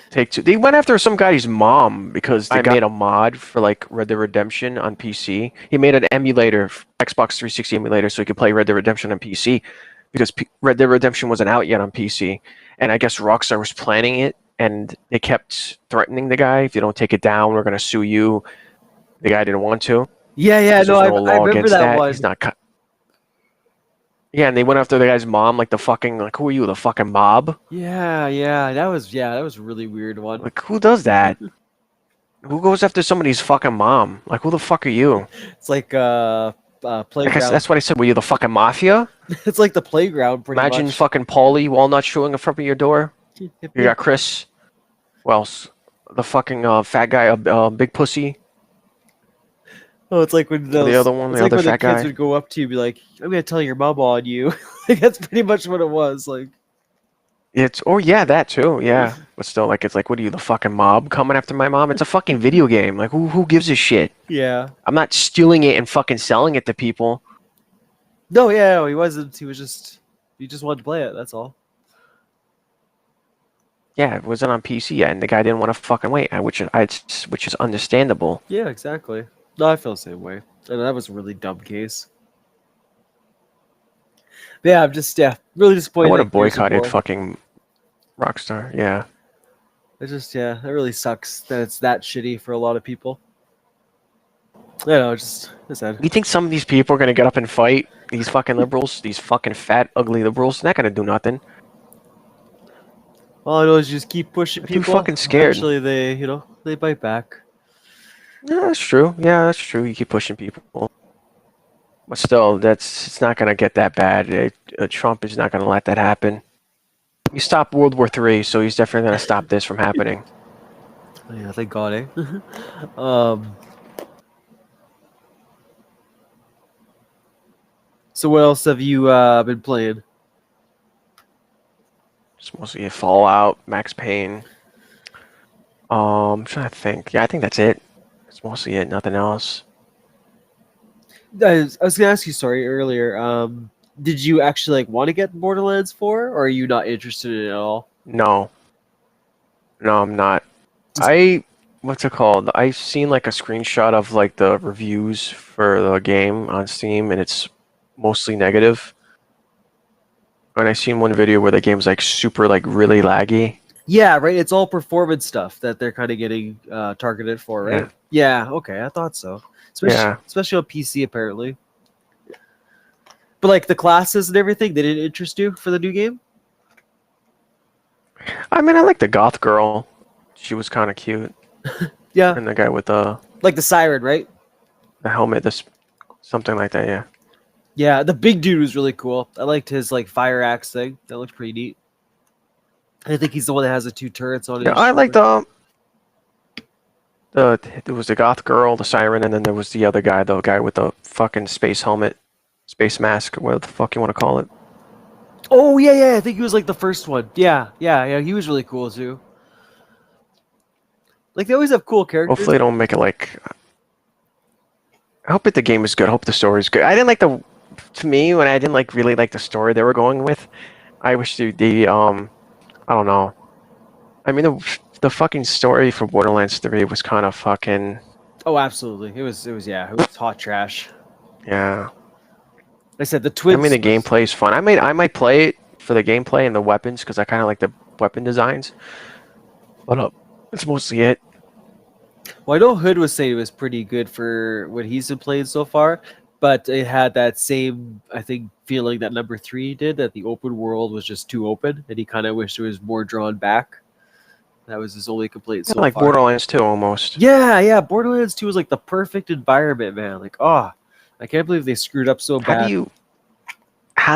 Take-Two. They went after some guy's mom because they made a mod for like Red Dead Redemption on PC. He made an emulator, Xbox 360 emulator, so he could play Red Dead Redemption on PC because Red Dead Redemption wasn't out yet on PC. And I guess Rockstar was planning it, and they kept threatening the guy, if you don't take it down, we're going to sue you. The guy didn't want to.
Yeah. No, I remember that one.
He's not cut. Yeah, and they went after the guy's mom, like who are you, the fucking mob?
Yeah. That was a really weird one.
Like, who does that? Who goes after somebody's fucking mom? Like, who the fuck are you?
It's like playground.
That's what I said. Were you the fucking mafia?
It's like the playground, pretty
Imagine
much.
fucking Paulie Walnut showing in front of your door. You got Chris. Well, the fucking fat guy, big pussy.
Oh, it's like when
The other one, the other fat
kids
guy.
would go up to you and be like, "I'm gonna tell your mom on you." Like, that's pretty much what it was. Like,
Yeah, that too. Yeah, but still, like, it's like, what are you, the fucking mob coming after my mom? It's a fucking video game. Like, who gives a shit?
yeah.
I'm not stealing it and fucking selling it to people.
No, yeah, he wasn't. He just wanted to play it. That's all.
Yeah, it wasn't on PC yet, and the guy didn't want to fucking wait, which is understandable.
Yeah, exactly. No, I feel the same way. And that was a really dumb case. But yeah, I'm just really disappointed.
I would have
that Gears of
boycotted
War-
fucking Rockstar. Yeah.
It just that really sucks that it's that shitty for a lot of people. I don't know, just sad.
You think some of these people are gonna get up and fight these fucking liberals, these fucking fat, ugly liberals? They're not gonna do nothing.
All I know is just keep pushing
Too
people.
fucking scared.
Eventually, they bite back.
Yeah, that's true. Yeah, that's true. You keep pushing people, but still, it's not gonna get that bad. Trump is not gonna let that happen. He stopped World War III, so he's definitely gonna stop this from happening.
Oh, yeah, thank God, eh? So what else have you been playing?
It's mostly Fallout, Max Payne. I'm trying to think. Yeah, I think that's it. It's mostly it. Nothing else.
I was gonna ask you, sorry, earlier. Did you actually want to get Borderlands 4, or are you not interested in it at all?
No, I'm not. What's it called? I've seen like a screenshot of like the reviews for the game on Steam, and it's mostly negative. And I seen one video where the game's like super, like really laggy.
Yeah, right. It's all performance stuff that they're kind of getting targeted for, right? Yeah. Okay, I thought so. Especially on PC, apparently. But like the classes and everything, they didn't interest you for the new game?
I mean, I like the goth girl. She was kind of cute.
Yeah,
And the guy with
like the siren, right?
the helmet, this something like that, yeah.
Yeah, the big dude was really cool. I liked his like fire axe thing. That looked pretty neat. I think he's the one that has the two turrets on
Yeah,
his
I liked
shoulder.
there was the goth girl, the siren, and then there was the other guy, the guy with the fucking space helmet, space mask, whatever the fuck you want to call it.
Oh yeah, yeah. I think he was like the first one. Yeah, yeah, yeah. He was really cool too. Like they always have cool characters.
Hopefully, they don't make it like. I hope that the game is good. I hope the story is good. I didn't like the. To me, when I didn't like really like the story they were going with, I wish the I don't know. I mean, the fucking story for Borderlands 3 was kind of fucking.
Oh, absolutely. It was yeah. It was hot trash.
Yeah.
Like I said the
I mean,
twins.
the gameplay is fun. I might play it for the gameplay and the weapons because I kind of like the weapon designs. But that's mostly it.
Well, I know Hood was saying it was pretty good for what he's been playing so far, but it had that same, I think, feeling that number three did, that the open world was just too open, and he kind of wished it was more drawn back. That was his only complaint so
Like
far.
Borderlands 2 almost.
Yeah, yeah. Borderlands 2 was like the perfect environment, man. Like, oh, I can't believe they screwed up so
How
bad.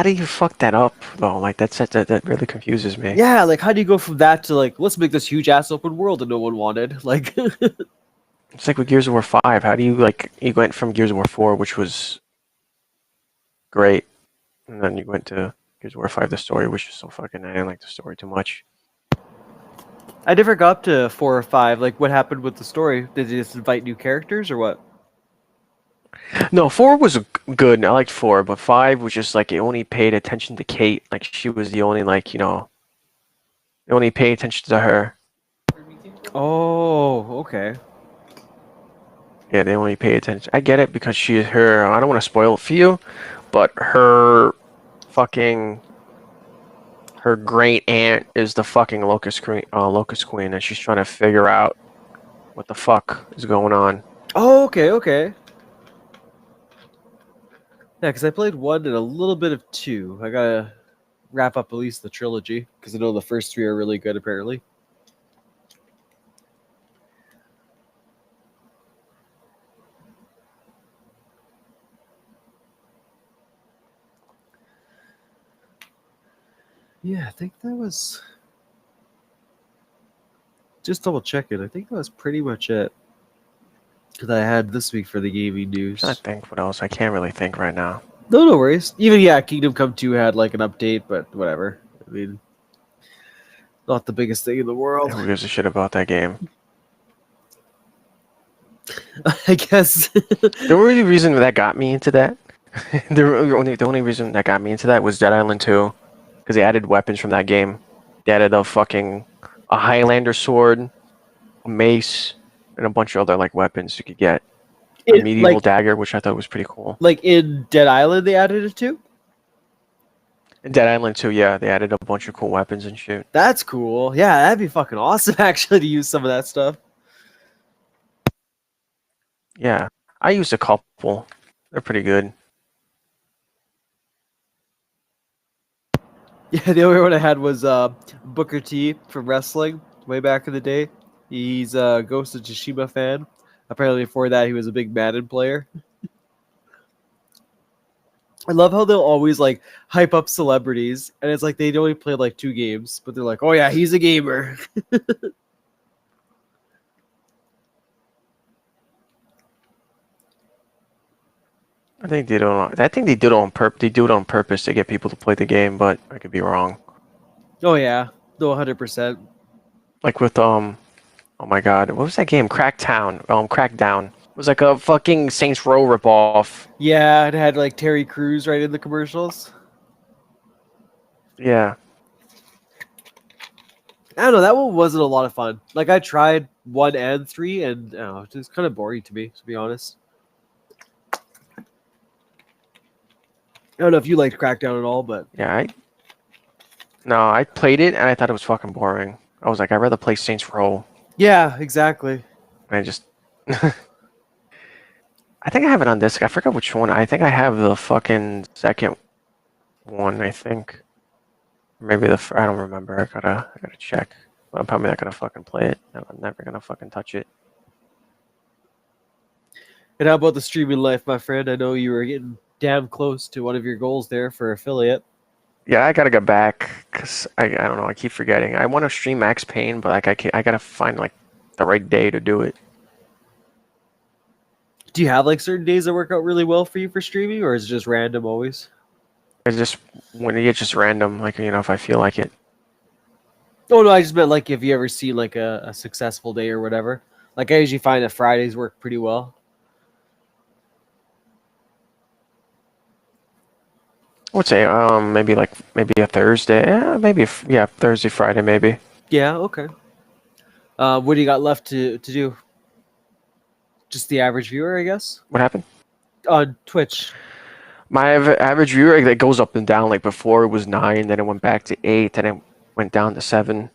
do you fuck that up though? Like that really confuses me.
Yeah, like how do you go from that to like let's make this huge ass open world that no one wanted? Like,
It's like with Gears of War 5. How do you like you went from Gears of War 4, which was great, and then you went to Gears of War 5, the story, which is so fucking. I didn't like the story too much.
I never got up to 4 or 5. Like, what happened with the story? Did they just invite new characters or what?
No, 4 was good. I liked 4, but 5 was just like it only paid attention to Kate. Like she was the only like they only paid attention to her.
Oh, okay.
Yeah, they only pay attention. I get it because she is her. I don't want to spoil it for you, but fucking her great aunt is the fucking locust queen, and she's trying to figure out what the fuck is going on.
Oh, okay, okay. Yeah, because I played 1 and a little bit of 2. I gotta wrap up at least the trilogy because I know the first 3 are really good, apparently. Yeah, I think that was. Just double checking. I think that was pretty much it that I had this week for the gaming news.
I think what else? I can't really think right now.
No, no worries. Even yeah, Kingdom Come 2 had like an update, but whatever. I mean, not the biggest thing in the world.
Who gives a shit about that game?
I guess.
The only reason that got me into that, the only reason that got me into that was Dead Island 2, because they added weapons from that game. They added a Highlander sword, a mace, and a bunch of other like weapons you could get. A medieval dagger, which I thought was pretty cool.
Like in Dead Island, they added it too?
In Dead Island 2, yeah, they added a bunch of cool weapons and shit.
That's cool. Yeah, that'd be fucking awesome actually to use some of that stuff.
Yeah, I used a couple. They're pretty good.
Yeah, the only one I had was Booker T from wrestling way back in the day. He's a Ghost of Tsushima fan. Apparently, before that, he was a big Madden player. I love how they'll always like hype up celebrities, and it's like they only played like 2 games, but they're like, "Oh yeah, he's a gamer."
I think they don't. I think they do it on purpose. They do it on purpose to get people to play the game, but I could be wrong.
Oh yeah, no, 100%.
Like with oh my god, what was that game? Crackdown. It was like a fucking Saints Row ripoff.
Yeah, it had like Terry Crews right in the commercials.
Yeah.
I don't know, that one wasn't a lot of fun. Like I tried 1 and 3, and it was kind of boring to me, to be honest. I don't know if you liked Crackdown at all, but
Yeah, No, I played it and I thought it was fucking boring. I was like, I'd rather play Saints Row.
yeah, exactly.
And I just I think I have it on disc. I forgot which one. I think I have the fucking second one, I think. Maybe I don't remember. I gotta check. I'm probably not gonna fucking play it. I'm never gonna fucking touch it.
And how about the streaming life, my friend? I know you were getting damn close to one of your goals there for affiliate.
Yeah, I gotta get back because I don't know. I keep forgetting. I want to stream Max Payne, but like I gotta find like the right day to do it.
Do you have like certain days that work out really well for you for streaming, or is it just random always?
It's just when it's just random, like if I feel like it.
Oh no, I just meant like if you ever see like a successful day or whatever. Like I usually find that Fridays work pretty well.
I would say maybe a Thursday. Maybe Thursday, Friday maybe.
Yeah, okay. What do you got left to do? Just the average viewer, I guess,
What happened?
on Twitch.
My average viewer rate that goes up and down. Like before it was 9, then it went back to 8, then it went down to 7.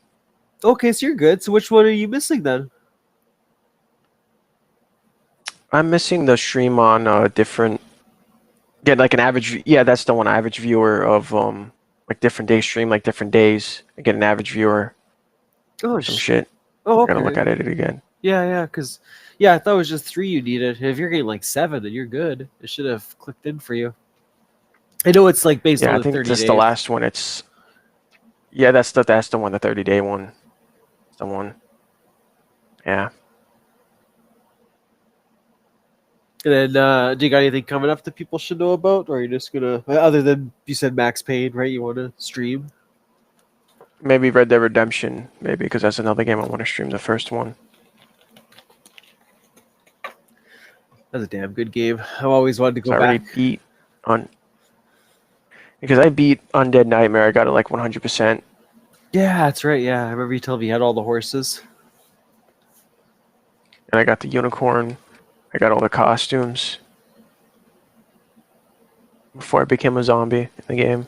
Okay, so you're good. So which one are you missing then?
I'm missing the stream on different. Yeah, like an average. Yeah, that's the one. Average viewer of like different day stream, like different days. I get an average viewer
Oh,
or some shit.
oh,
I gotta look
okay.
at it again.
Yeah, because I thought it was just 3 you needed. If you're getting like 7, then you're good. It should have clicked in for you. I know it's like based
Yeah,
on
I
the
think
30
that's the
days.
last one. Yeah, that's the one, the 30-day one. That's the one. Yeah.
And then, do you got anything coming up that people should know about, or are you just gonna, other than you said Max Payne, right? You want to stream?
Maybe Red Dead Redemption, maybe because that's another game I want to stream. The first one.
That's a damn good game. I've always wanted to go
So I already
back.
beat on because I beat Undead Nightmare. I got it like 100%.
Yeah, that's right. Yeah, I remember you telling me you had all the horses.
And I got the unicorn. I got all the costumes before I became a zombie in the game.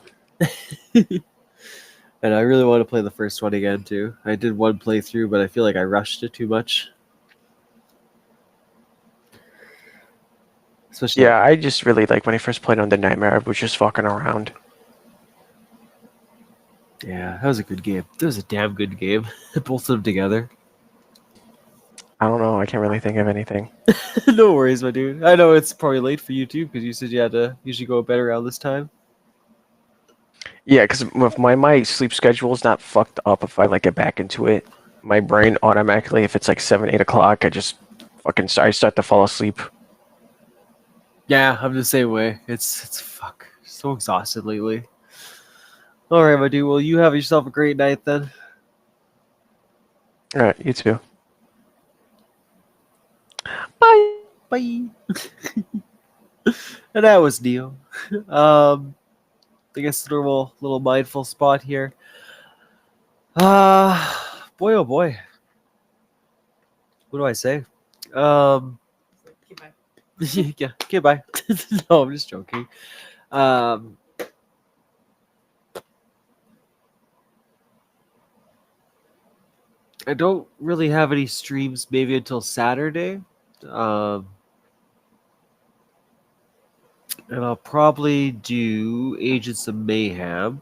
And I really want to play the first one again too. I did one playthrough, but I feel like I rushed it too much. Especially
Yeah, I just really like when I first played Undead Nightmare. I was just fucking around.
yeah, that was a good game. That was a damn good game. Both of them together.
I don't know. I can't really think of anything.
No worries, my dude. I know it's probably late for you too, because you said you had to usually go to bed around this time.
Yeah, because if my sleep schedule is not fucked up, if I like get back into it, my brain automatically, if it's like 7, 8 o'clock, I just fucking I start to fall asleep.
Yeah, I'm the same way. It's fuck so exhausted lately. All right, my dude. Well, you have yourself a great night then.
All right, you too.
Bye. Bye. And that was Neo. I guess normal little mindful spot here. Boy, oh boy. What do I say? Yeah, okay, bye. No, I'm just joking. Um, I don't really have any streams maybe until Saturday. Um, and I'll probably do Agents of Mayhem.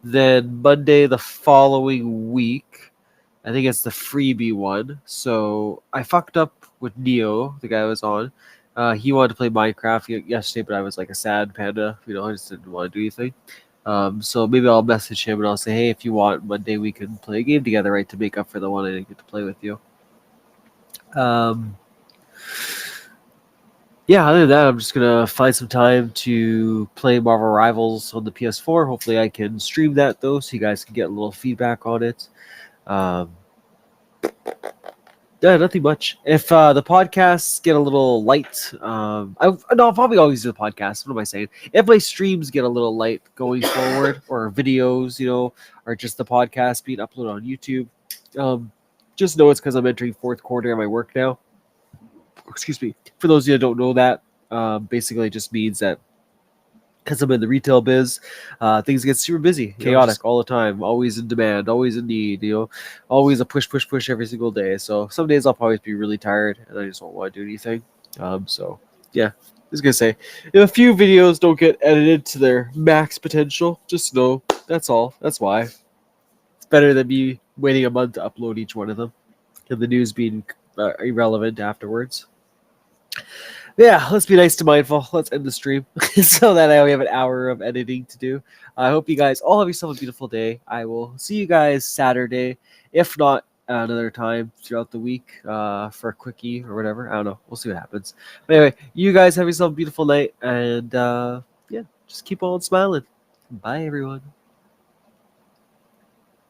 Then Monday the following week, I think it's the freebie one. So I fucked up with Neo, the guy I was on. He wanted to play Minecraft yesterday, but I was like a sad panda. I just didn't want to do anything. So maybe I'll message him and I'll say, hey, if you want, Monday we can play a game together, right, to make up for the one I didn't get to play with you. Yeah, other than that, I'm just gonna find some time to play Marvel Rivals on the PS4. Hopefully, I can stream that though, so you guys can get a little feedback on it. Um, yeah, nothing much. If the podcasts get a little light, I'll probably always do the podcast. What am I saying? If my streams get a little light going forward, or videos, or just the podcast being uploaded on YouTube, just know it's because I'm entering fourth quarter of my work now. Excuse me. For those of you that don't know that, basically it just means that because I'm in the retail biz, things get super busy, chaotic all the time, always in demand, always in need, always a push every single day. So some days I'll probably be really tired and I just won't want to do anything. So yeah. was gonna say, if a few videos don't get edited to their max potential, just know that's all. That's why. It's better than me waiting a month to upload each one of them, and the news being irrelevant afterwards. Yeah, let's be nice to Mindful. Let's end the stream so that I only have an hour of editing to do. I hope you guys all have yourself a beautiful day. I will see you guys Saturday, if not another time throughout the week for a quickie or whatever. I don't know. We'll see what happens. But anyway, you guys have yourself a beautiful night, and yeah, just keep on smiling. Bye, everyone.